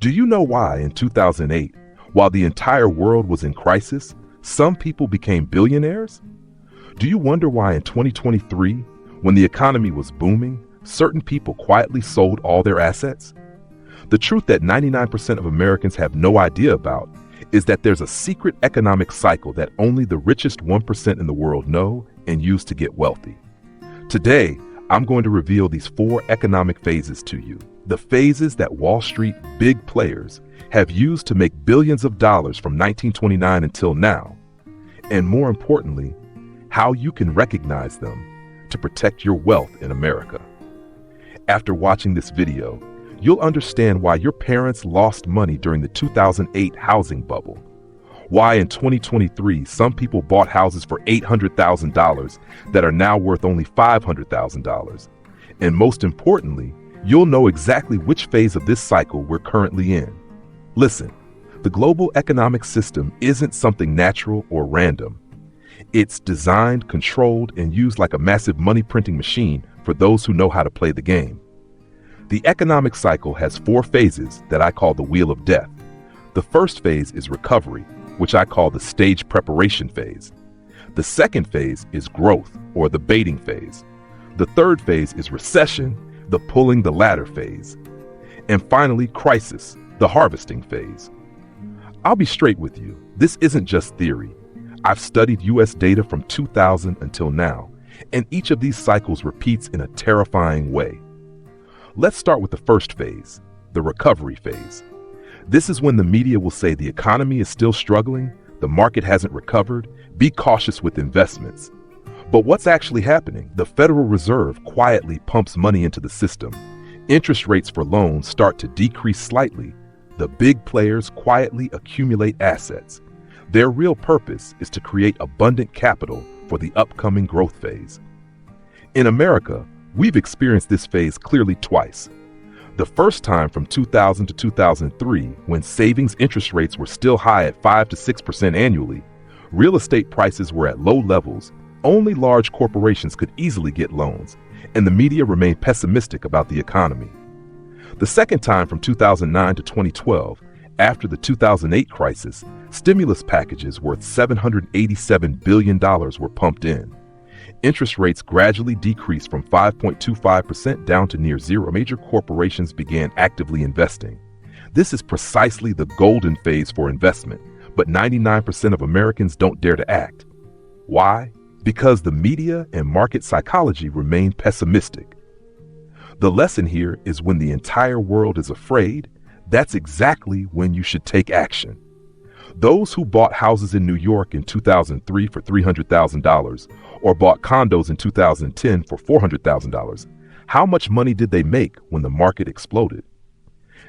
Do you know why in 2008, while the entire world was in crisis, some people became billionaires? Do you wonder why in 2023, when the economy was booming, certain people quietly sold all their assets? The truth that 99% of Americans have no idea about is that there's a secret economic cycle that only the richest 1% in the world know and use to get wealthy. Today, I'm going to reveal these 4 economic phases to you, the phases that Wall Street big players have used to make billions of dollars from 1929 until now, and more importantly, how you can recognize them to protect your wealth in America. After watching this video, you'll understand why your parents lost money during the 2008 housing bubble, why in 2023 some people bought houses for $800,000 that are now worth only $500,000, and most importantly, you'll know exactly which phase of this cycle we're currently in. Listen, the global economic system isn't something natural or random. It's designed, controlled, and used like a massive money printing machine for those who know how to play the game. The economic cycle has 4 phases that I call the Wheel of Death. The first phase is recovery, which I call the stage preparation phase. The second phase is growth, or the baiting phase. The third phase is recession, the pulling the ladder phase. And finally, crisis, the harvesting phase. I'll be straight with you, this isn't just theory. I've studied US data from 2000 until now, and each of these cycles repeats in a terrifying way. Let's start with the first phase, the recovery phase. This is when the media will say the economy is still struggling, the market hasn't recovered, be cautious with investments. But what's actually happening? The Federal Reserve quietly pumps money into the system. Interest rates for loans start to decrease slightly. The big players quietly accumulate assets. Their real purpose is to create abundant capital for the upcoming growth phase. In America, we've experienced this phase clearly twice. The first time from 2000 to 2003, when savings interest rates were still high at 5 to 6% annually, real estate prices were at low levels, only large corporations could easily get loans, and the media remained pessimistic about the economy. The second time from 2009 to 2012, after the 2008 crisis, stimulus packages worth $787 billion were pumped in. Interest rates gradually decreased from 5.25% down to near zero. Major corporations began actively investing. This is precisely the golden phase for investment, but 99% of Americans don't dare to act. Why? Because the media and market psychology remain pessimistic. The lesson here is when the entire world is afraid, that's exactly when you should take action. Those who bought houses in New York in 2003 for $300,000 or bought condos in 2010 for $400,000, how much money did they make when the market exploded?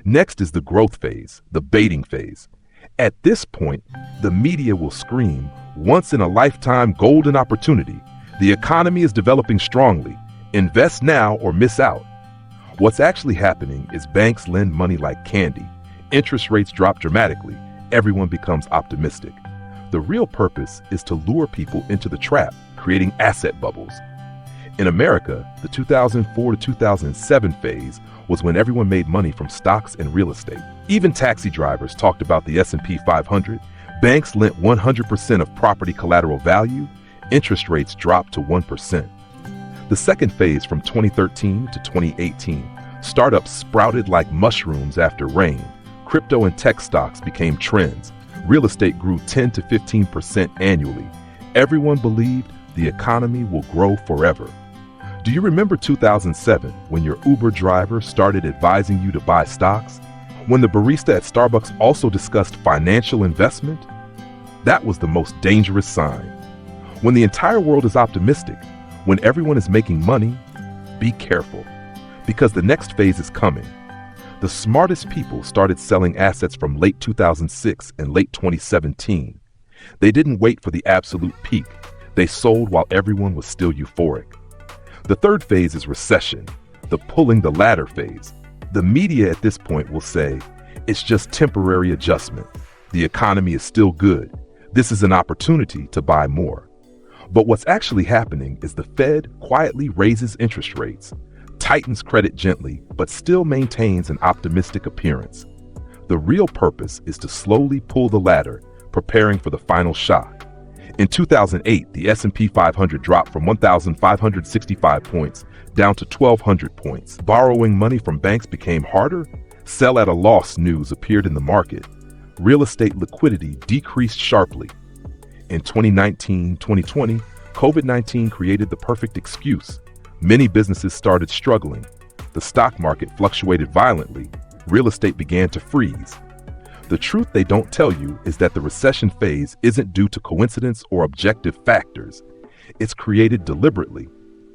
Next is the growth phase, the baiting phase. At this point, the media will scream, "Once in a lifetime golden opportunity. The economy is developing strongly. Invest now or miss out." What's actually happening is banks lend money like candy. Interest rates drop dramatically. Everyone becomes optimistic. The real purpose is to lure people into the trap, creating asset bubbles. In America, the 2004 to 2007 phase was when everyone made money from stocks and real estate. Even taxi drivers talked about the S&P 500. Banks lent 100% of property collateral value. Interest rates dropped to 1%. The second phase from 2013 to 2018, startups sprouted like mushrooms after rain. Crypto and tech stocks became trends. Real estate grew 10 to 15% annually. Everyone believed the economy will grow forever. Do you remember 2007 when your Uber driver started advising you to buy stocks? When the barista at Starbucks also discussed financial investment? That was the most dangerous sign. When the entire world is optimistic, when everyone is making money, be careful, because the next phase is coming. The smartest people started selling assets from late 2006 and late 2017. They didn't wait for the absolute peak. They sold while everyone was still euphoric. The third phase is recession, the pulling the ladder phase. The media at this point will say, it's just temporary adjustment. The economy is still good. This is an opportunity to buy more. But what's actually happening is the Fed quietly raises interest rates, tightens credit gently, but still maintains an optimistic appearance. The real purpose is to slowly pull the ladder, preparing for the final shock. In 2008, the S&P 500 dropped from 1,565 points down to 1,200 points. Borrowing money from banks became harder. Sell at a loss news appeared in the market. Real estate liquidity decreased sharply. In 2019-2020, COVID-19 created the perfect excuse. Many businesses started struggling. The stock market fluctuated violently. Real estate began to freeze. The truth they don't tell you is that the recession phase isn't due to coincidence or objective factors. It's created deliberately.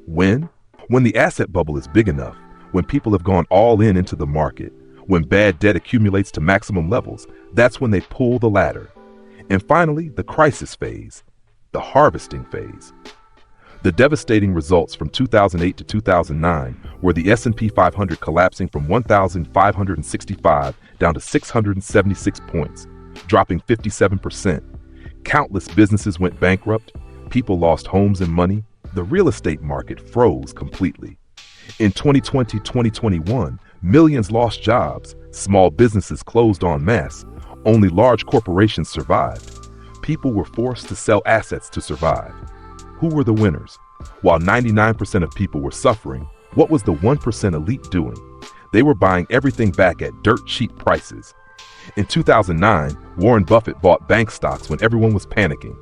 When? When the asset bubble is big enough, when people have gone all in into the market, when bad debt accumulates to maximum levels, that's when they pull the ladder. And finally, the crisis phase, the harvesting phase. The devastating results from 2008 to 2009 were the S&P 500 collapsing from 1,565 down to 676 points, dropping 57%. Countless businesses went bankrupt, people lost homes and money, the real estate market froze completely. In 2020-2021, millions lost jobs, small businesses closed en masse, only large corporations survived. People were forced to sell assets to survive. Who were the winners? While 99% of people were suffering, what was the 1% elite doing? They were buying everything back at dirt cheap prices. In 2009, Warren Buffett bought bank stocks when everyone was panicking.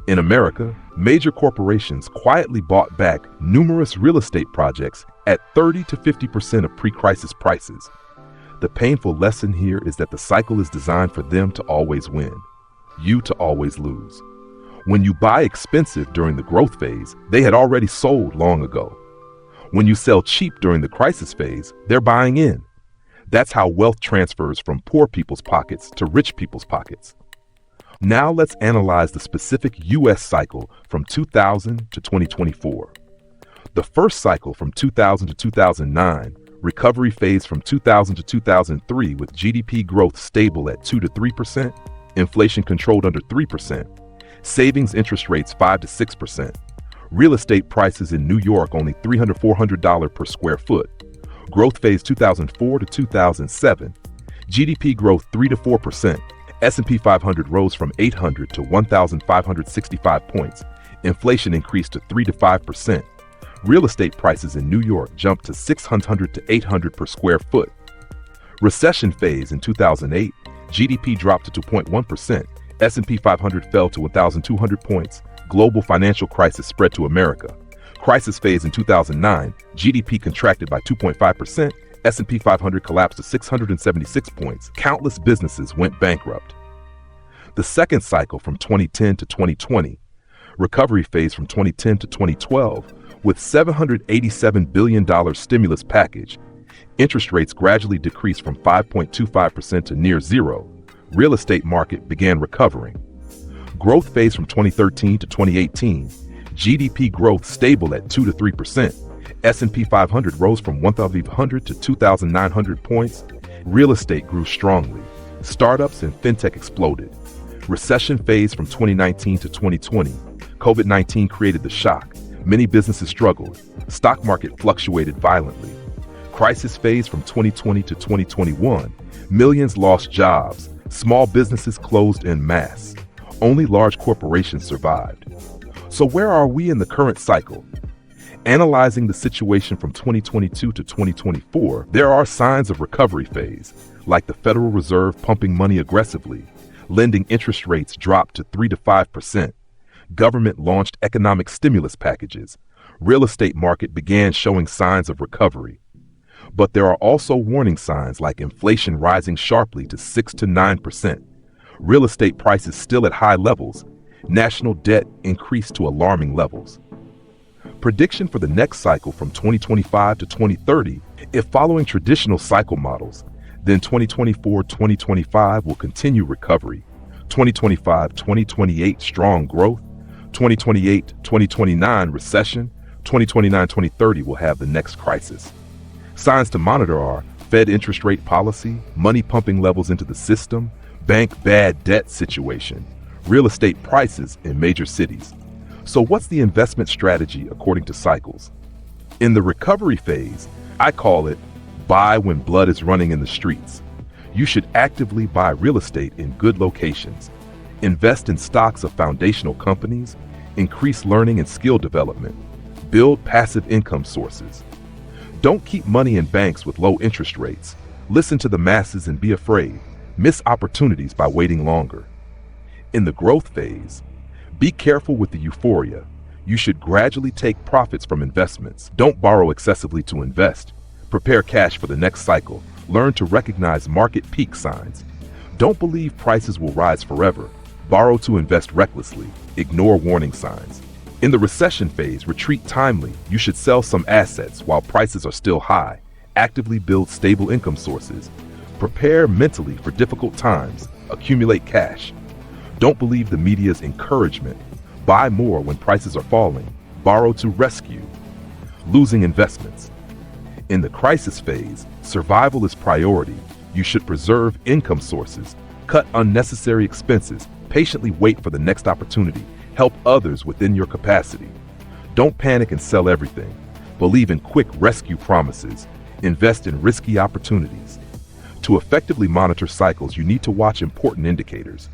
In America, major corporations quietly bought back numerous real estate projects at 30 to 50% of pre-crisis prices. The painful lesson here is that the cycle is designed for them to always win, you to always lose. When you buy expensive during the growth phase, they had already sold long ago. When you sell cheap during the crisis phase, they're buying in. That's how wealth transfers from poor people's pockets to rich people's pockets. Now let's analyze the specific U.S. cycle from 2000 to 2024. The first cycle from 2000 to 2009, recovery phase from 2000 to 2003 with GDP growth stable at 2 to 3%, inflation controlled under 3%, savings interest rates 5 to 6%, real estate prices in New York only $300-400 per square foot, growth phase 2004 to 2007, GDP growth 3 to 4%, S&P 500 rose from 800 to 1,565 points, inflation increased to 3 to 5%, real estate prices in New York jumped to $600 to $800 per square foot. Recession phase in 2008, GDP dropped to 2.1%, S&P 500 fell to 1,200 points, global financial crisis spread to America. Crisis phase in 2009, GDP contracted by 2.5%, S&P 500 collapsed to 676 points, countless businesses went bankrupt. The second cycle from 2010 to 2020, recovery phase from 2010 to 2012, with $787 billion stimulus package, interest rates gradually decreased from 5.25% to near zero. Real estate market began recovering. Growth phase from 2013 to 2018, GDP growth stable at 2 to 3%. S&P 500 rose from 1,500 to 2,900 points. Real estate grew strongly. Startups and fintech exploded. Recession phase from 2019 to 2020. COVID-19 created the shock. Many businesses struggled. Stock market fluctuated violently. Crisis phase from 2020 to 2021. Millions lost jobs. Small businesses closed en masse. Only large corporations survived. So where are we in the current cycle? Analyzing the situation from 2022 to 2024, there are signs of recovery phase, like the Federal Reserve pumping money aggressively. Lending interest rates dropped to 3 to 5%. Government launched economic stimulus packages. Real estate market began showing signs of recovery. But there are also warning signs like inflation rising sharply to 6 to 9%. Real estate prices still at high levels. National debt increased to alarming levels. Prediction for the next cycle from 2025 to 2030, if following traditional cycle models, then 2024-2025 will continue recovery. 2025-2028 strong growth. 2028-2029 recession. 2029-2030 will have the next crisis. Signs to monitor are Fed interest rate policy, money pumping levels into the system, bank bad debt situation, real estate prices in major cities. So what's the investment strategy according to cycles? In the recovery phase, I call it buy when blood is running in the streets. You should actively buy real estate in good locations. Invest in stocks of foundational companies. Increase learning and skill development. Build passive income sources. Don't keep money in banks with low interest rates. Listen to the masses and be afraid. Miss opportunities by waiting longer. In the growth phase, be careful with the euphoria. You should gradually take profits from investments. Don't borrow excessively to invest. Prepare cash for the next cycle. Learn to recognize market peak signs. Don't believe prices will rise forever. Borrow to invest recklessly. Ignore warning signs. In the recession phase, retreat timely. You should sell some assets while prices are still high. Actively build stable income sources. Prepare mentally for difficult times. Accumulate cash. Don't believe the media's encouragement. Buy more when prices are falling. Borrow to rescue. Losing investments. In the crisis phase, survival is priority. You should preserve income sources. Cut unnecessary expenses. Patiently wait for the next opportunity. Help others within your capacity. Don't panic and sell everything. Believe in quick rescue promises. Invest in risky opportunities. To effectively monitor cycles, you need to watch important indicators.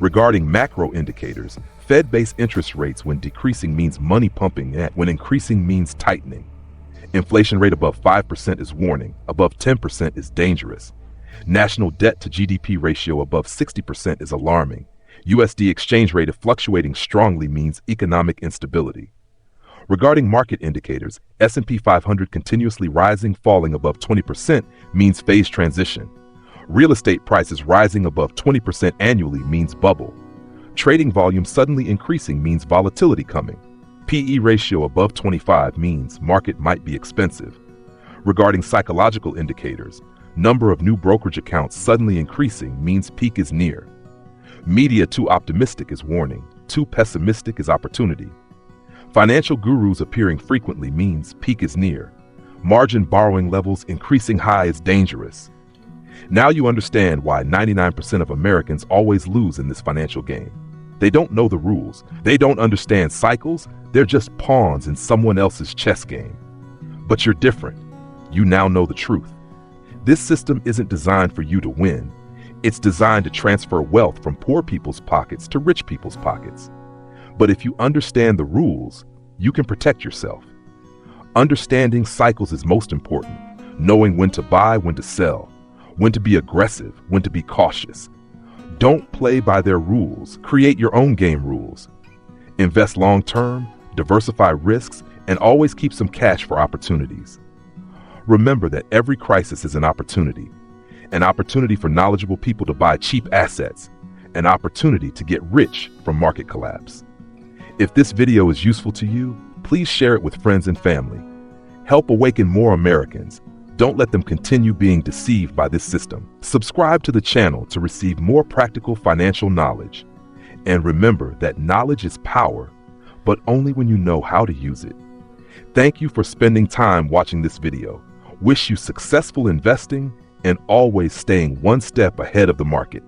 Regarding macro indicators, Fed-based interest rates when decreasing means money pumping, and when increasing means tightening. Inflation rate above 5% is warning, above 10% is dangerous. National debt to GDP ratio above 60% is alarming. USD exchange rate fluctuating strongly means economic instability. Regarding market indicators, S&P 500 continuously rising, falling above 20% means phase transition. Real estate prices rising above 20% annually means bubble. Trading volume suddenly increasing means volatility coming. PE ratio above 25 means market might be expensive. Regarding psychological indicators, number of new brokerage accounts suddenly increasing means peak is near. Media too optimistic is warning, too pessimistic is opportunity. Financial gurus appearing frequently means peak is near. Margin borrowing levels increasing high is dangerous. Now you understand why 99% of Americans always lose in this financial game. They don't know the rules. They don't understand cycles. They're just pawns in someone else's chess game. But you're different. You now know the truth. This system isn't designed for you to win. It's designed to transfer wealth from poor people's pockets to rich people's pockets. But if you understand the rules, you can protect yourself. Understanding cycles is most important. Knowing when to buy, when to sell, when to be aggressive, when to be cautious. Don't play by their rules. Create your own game rules. Invest long-term, diversify risks, and always keep some cash for opportunities. Remember that every crisis is an opportunity for knowledgeable people to buy cheap assets, an opportunity to get rich from market collapse. If this video is useful to you, please share it with friends and family. Help awaken more Americans. Don't let them continue being deceived by this system. Subscribe to the channel to receive more practical financial knowledge. And remember that knowledge is power, but only when you know how to use it. Thank you for spending time watching this video. Wish you successful investing and always staying one step ahead of the market.